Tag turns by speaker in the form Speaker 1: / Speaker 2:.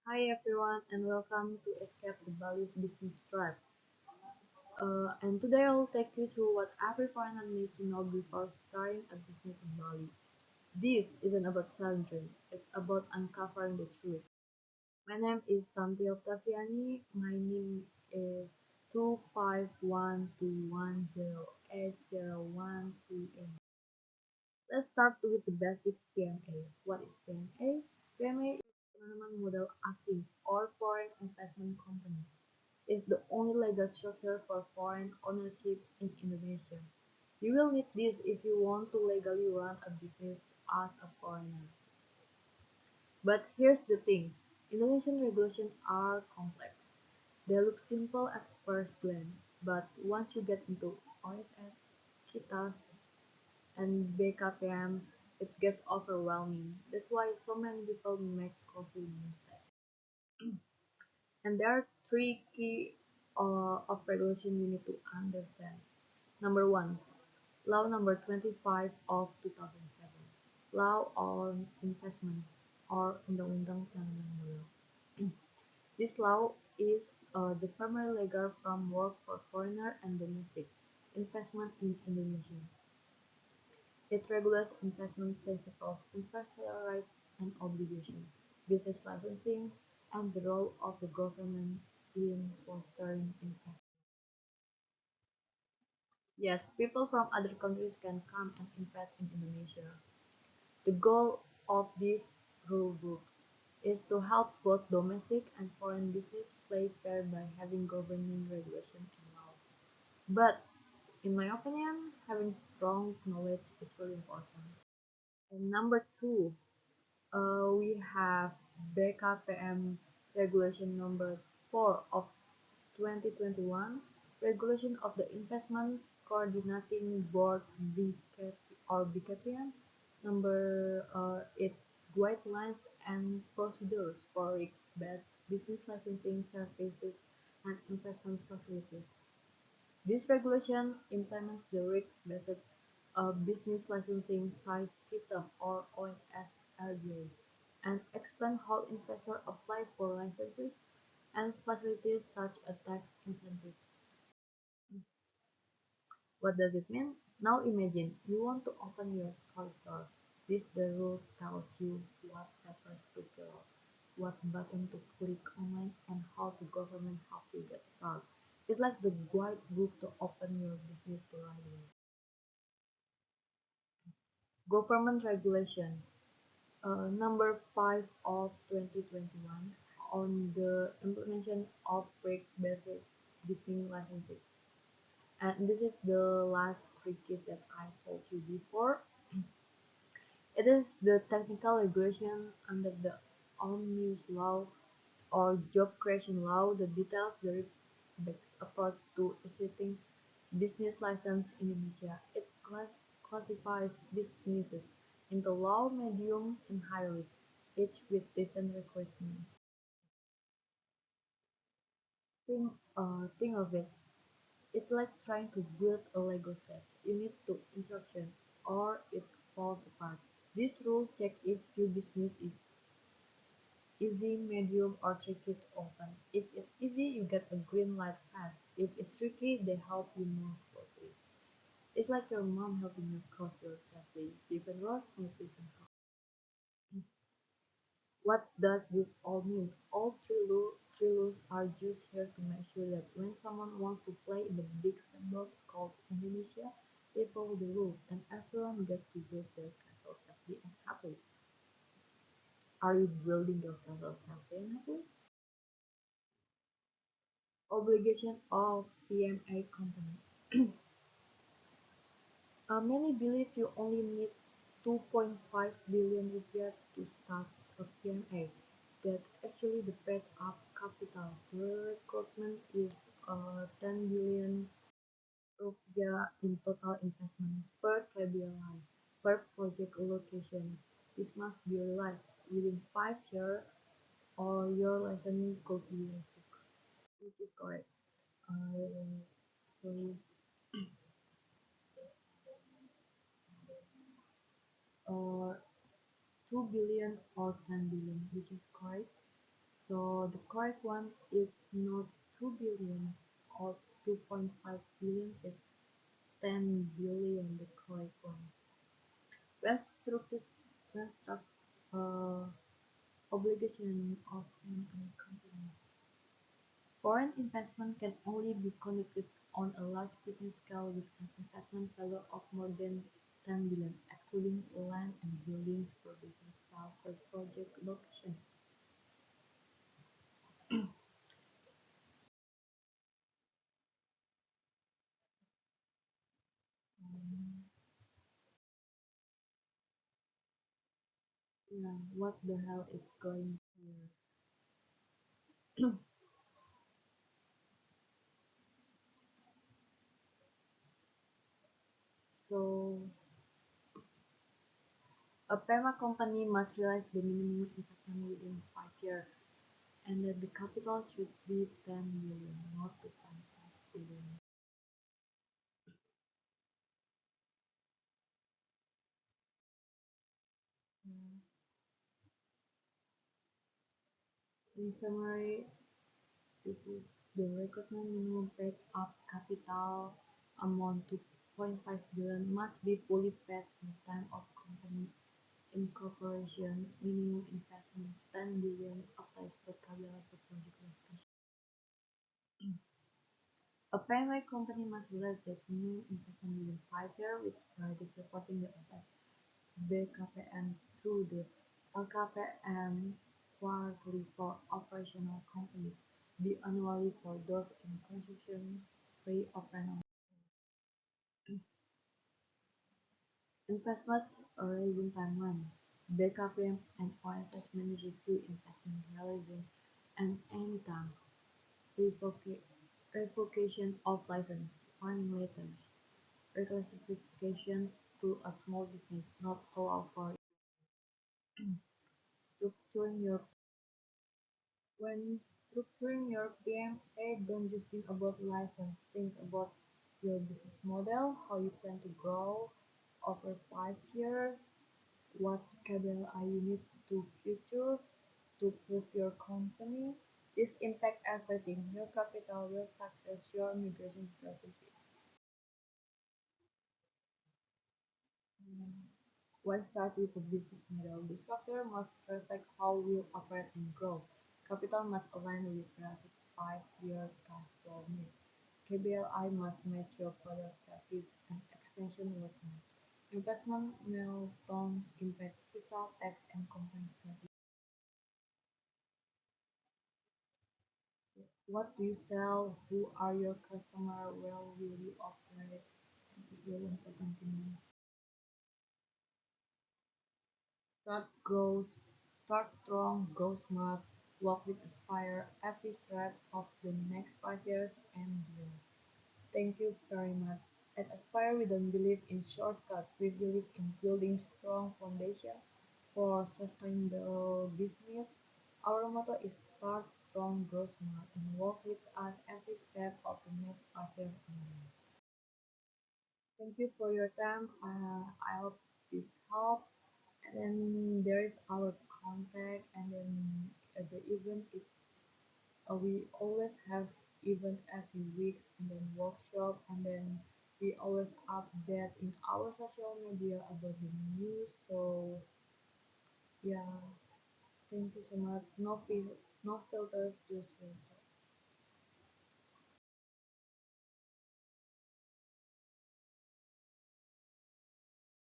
Speaker 1: Hi everyone and welcome to Escape the Bali Business Tribe. And today I'll take you through what every foreigner needs to know before starting a business in Bali. This isn't about selling dreams, it's about uncovering the truth. My name is Tanti Octaviani. My name is 25121080138. Let's start with the basic PMA. What is PMA? PMA is Penanaman Model Asing or Foreign Investment Company. Is the only legal structure for foreign ownership in Indonesia. You will need this if you want to legally run a business as a foreigner. But here's the thing, Indonesian regulations are complex. They look simple at first glance, but once you get into OSS, KITAS, and BKPM, it gets overwhelming. That's why so many people make costly mistakes. And there are three key of regulation you need to understand. Number one, Law number 25 of 2007, Law on Investment or Undang-Undang Penanaman Modal. This law is the primary legal framework for foreigner and domestic investment in Indonesia. It regulates investment principles, investor rights and obligations, business licensing, and the role of the government in fostering investment. Yes, people from other countries can come and invest in Indonesia. The goal of this rule book is to help both domestic and foreign business play fair by having governing regulation and laws. But in my opinion, having strong knowledge is really important. And number two, we have BKPM Regulation number 4 of 2021, Regulation of the Investment Coordinating Board BKPM, number its guidelines and procedures for risk-based business licensing services and investment facilities. This regulation implements the risk-based business licensing size system or OSSRBA and explains how investors apply for licenses and facilities such as tax incentives. What does it mean? Now imagine you want to open your toy store. This the rule tells you what papers to fill out, what button to click online, and how the government help you get started. It's like the guidebook to open your business the right way. Government regulation number 5 of 2021 on the implementation of risk-based business licensing. And this is the last tricky that I told you before. It is the technical regulation under the Omnibus Law or Job Creation Law that details the risk-based approach to issuing business license in Indonesia. It classifies businesses into low, medium, and high risk, each with different requirements. Think of it. It's like trying to build a Lego set. You need two instructions or it falls apart. This rule check if your business is easy, medium, or tricky to open. If it's easy, you get a green light pass. If it's tricky, they help you more closely. It's like your mom helping you cross your safely. Different roads need different help. What does this all mean? All three rules are just here to make sure that when someone wants to play in the big sandbox called Indonesia, they follow the rules and everyone gets to build their castle safely and happily. Are you building your castle safely and happily? Obligation of PMA company. Many believe you only need 2.5 billion rupiah to start a PMA. That's actually the paid up capital. The requirement is 10 billion rupiah in total investment per KBLI per project location. This must be realized within 5 years or your license could be revoked, which is correct. So, 2 billion or 10 billion, which is correct. So the correct one is not 2 billion or 2.5 billion, it's 10 billion, the correct one. Restricted restruct, uh, obligation of an company. Foreign investment can only be conducted on a large business scale with an investment value of more than 10 billion, excluding land and buildings for business scale per project location. Um, yeah, what the hell is going here? So, a pharma company must realize the minimum investment within 5 years, and that the capital should be 10 million, not 2.5 billion. Mm. In summary, this is the requirement minimum paid up capital amount 2.5 billion must be fully paid in time of company incorporation. Minimum investment 10 billion applies for capital for project location. A private company must realize that minimum investment within 5 years with target reporting the BKPM through the LKPM quarterly for operational companies, biannually for those in construction, pre-operational. Investment Horizon Timeline: BKPM and OSS manage review investment realization and any time revocation of license, warning letters, reclassification to a small business not allowed for structuring your When structuring your PMA, don't just think about license, think about your business model, how you plan to grow over 5 years, what KPI you need to future to prove your company. This impact everything, your capital, your taxes, your migration strategy. Mm. One start with a business model. The structure must reflect how we operate and grow. Capital must align with rapid 5-year cash flow needs. KBLI must match your product service and expansion roadmap. Investment milestones impact fiscal, tax, and company strategy. What do you sell? Who are your customers? Where will you operate? This is very important to know. Start grows, start strong, grow smart, walk with Aspire every step of the next 5 years and beyond. Thank you very much. At Aspire, we don't believe in shortcuts. We believe in building strong foundation for sustainable business. Our motto is start strong, grow smart, and walk with us every step of the next 5 years and beyond. Thank you for your time. I hope this helped. And then there is our contact, and then the event is we always have event every weeks, and then workshop, and then we always update in our social media about the news. So yeah, thank you so much. No filters, just filters.